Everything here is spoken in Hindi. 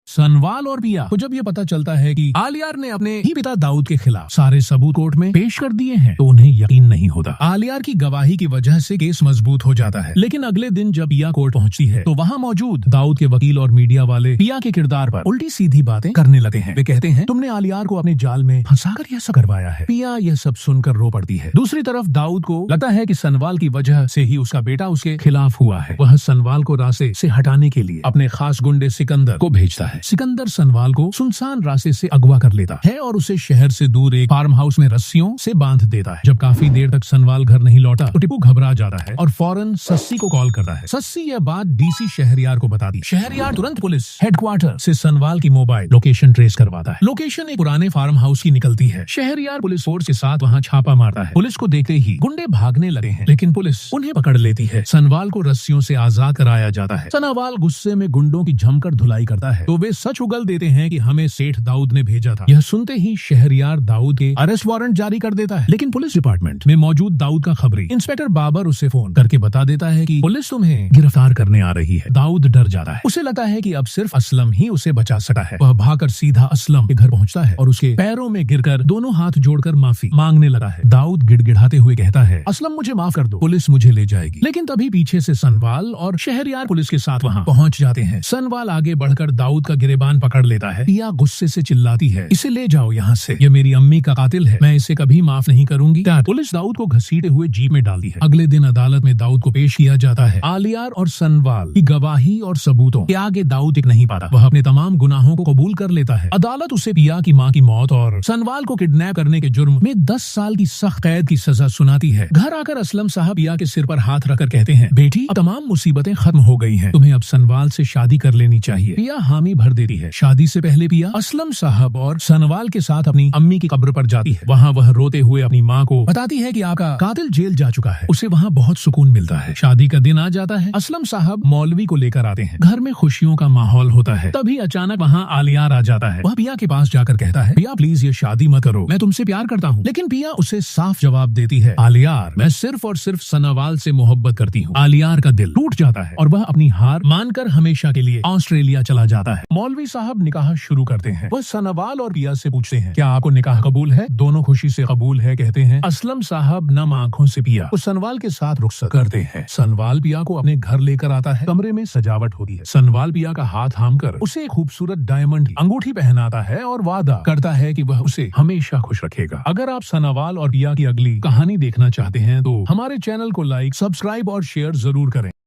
सनवाल और पिया को जब ये पता चलता है कि आलियार ने अपने ही पिता दाऊद के खिलाफ सारे सबूत कोर्ट में पेश कर दिए हैं तो उन्हें यकीन नहीं होता। आलियार की गवाही की वजह से केस मजबूत हो जाता है। लेकिन अगले दिन जब पिया कोर्ट पहुंचती है तो वहाँ मौजूद दाऊद के वकील और मीडिया वाले पिया के किरदार पर उल्टी सीधी बातें करने लगे हैं। वे कहते हैं तुमने आलियार को अपने जाल में फंसाकर यह सब करवाया है। पिया यह सब सुनकर रो पड़ती है। दूसरी तरफ दाऊद को लगता है कि सनवाल की वजह से ही उसका बेटा उसके खिलाफ हुआ है। वह सनवाल को रास्ते से हटाने के लिए अपने खास गुंडे सिकंदर को भेजता है। सिकंदर सनवाल को सुनसान रास्ते से अगवा कर लेता है और उसे शहर से दूर एक फार्म हाउस में रस्सियों से बांध देता है। जब काफी देर तक सनवाल घर नहीं लौटा तो टिप्पू घबरा जाता है और फौरन सस्सी को कॉल करता है। सस्सी यह बात डीसी शहरयार को बताती। शहरयार तुरंत पुलिस हेडक्वार्टर से सनवाल की मोबाइल लोकेशन ट्रेस करवाता है। लोकेशन एक पुराने फार्म हाउस की निकलती है। शहरयार पुलिस फोर्स के साथ वहाँ छापा मारता है। पुलिस को देखते ही गुंडे भागने लगे हैं, लेकिन पुलिस उन्हें पकड़ लेती है। सनवाल को रस्सियों से आजाद कराया जाता है। सनवाल गुस्से में गुंडों की जमकर धुलाई करता है तो वे सच उगल देते हैं कि हमें सेठ दाऊद ने भेजा था। यह सुनते ही शहरयार दाऊद के अरेस्ट वारंट जारी कर देता है। लेकिन पुलिस डिपार्टमेंट में मौजूद दाऊद का खबरी इंस्पेक्टर बाबर उसे फोन करके बता देता है कि पुलिस तुम्हें गिरफ्तार करने आ रही है। दाऊद डर जाता है। उसे लगता है कि अब सिर्फ असलम ही उसे बचा सका है। वह भागकर सीधा असलम के घर पहुंचता है और उसके पैरों में गिरकर दोनों हाथ जोड़कर माफी मांगने लगा है। दाऊद गिड़गिड़ाते हुए कहता है असलम मुझे माफ कर दो, पुलिस मुझे ले जाएगी। लेकिन तभी पीछे से सनवाल और शहरयार पुलिस के साथ वहाँ पहुँच जाते हैं। सनवाल आगे बढ़कर दाऊद का गिरेबान पकड़ लेता है। पिया गुस्से से चिल्लाती है इसे ले जाओ यहाँ से, ये मेरी अम्मी का कातिल है, मैं इसे कभी माफ नहीं करूंगी। पुलिस दाऊद को घसीटे हुए जीप में डालती है। अगले दिन अदालत में दाऊद को पेश किया जाता है। आलियार और सनवाल की गवाही और सबूतों के आगे दाऊद टिक नहीं पाता। वह अपने तमाम गुनाहों को कबूल कर लेता है। अदालत उसे पिया की माँ की मौत और सनवाल को किडनैप करने के जुर्म में 10 साल की सख्त कैद की सजा सुनाती है। घर आकर असलम साहब पिया के सिर पर हाथ रखकर कहते हैं बेटी अब तमाम मुसीबतें खत्म हो गई हैं, तुम्हें अब सनवाल से शादी कर लेनी चाहिए। पिया हामी भर देती है। शादी से पहले पिया असलम साहब और सनवाल के साथ अपनी अम्मी की कब्र पर जाती है। वहाँ वह रोते हुए अपनी माँ को बताती है कि आपका कातिल जेल जा चुका है। उसे वहाँ बहुत सुकून मिलता है। शादी का दिन आ जाता है। असलम साहब मौलवी को लेकर आते हैं। घर में खुशियों का माहौल होता है। तभी अचानक वहाँ आलियार आ जाता है। वह पिया के पास जाकर कहता है पिया प्लीज ये शादी मत करो, मैं तुमसे प्यार करता हूँ। लेकिन पिया उसे साफ जवाब देती है आलियार मैं सिर्फ और सिर्फ सनवाल से मोहब्बत करती हूँ। आलियार का दिल टूट जाता है और वह अपनी हार मानकर हमेशा के लिए ऑस्ट्रेलिया चला जाता है। मौलवी साहब निकाह शुरू करते हैं। वह सनवाल और पिया से पूछते हैं क्या आपको निकाह कबूल है? दोनों खुशी से कबूल है कहते हैं। असलम साहब नम आंखों से पिया को सनवाल के साथ रुखसत करते हैं। सनवाल पिया को अपने घर लेकर आता है। कमरे में सजावट होती है। सनवाल पिया का हाथ थामकर उसे एक खूबसूरत डायमंड की अंगूठी पहनाता है और वादा करता है कि वह उसे हमेशा खुश रखेगा। अगर आप सनवाल और पिया की अगली कहानी देखना चाहते हैं तो हमारे चैनल को लाइक, सब्सक्राइब और शेयर जरूर करें।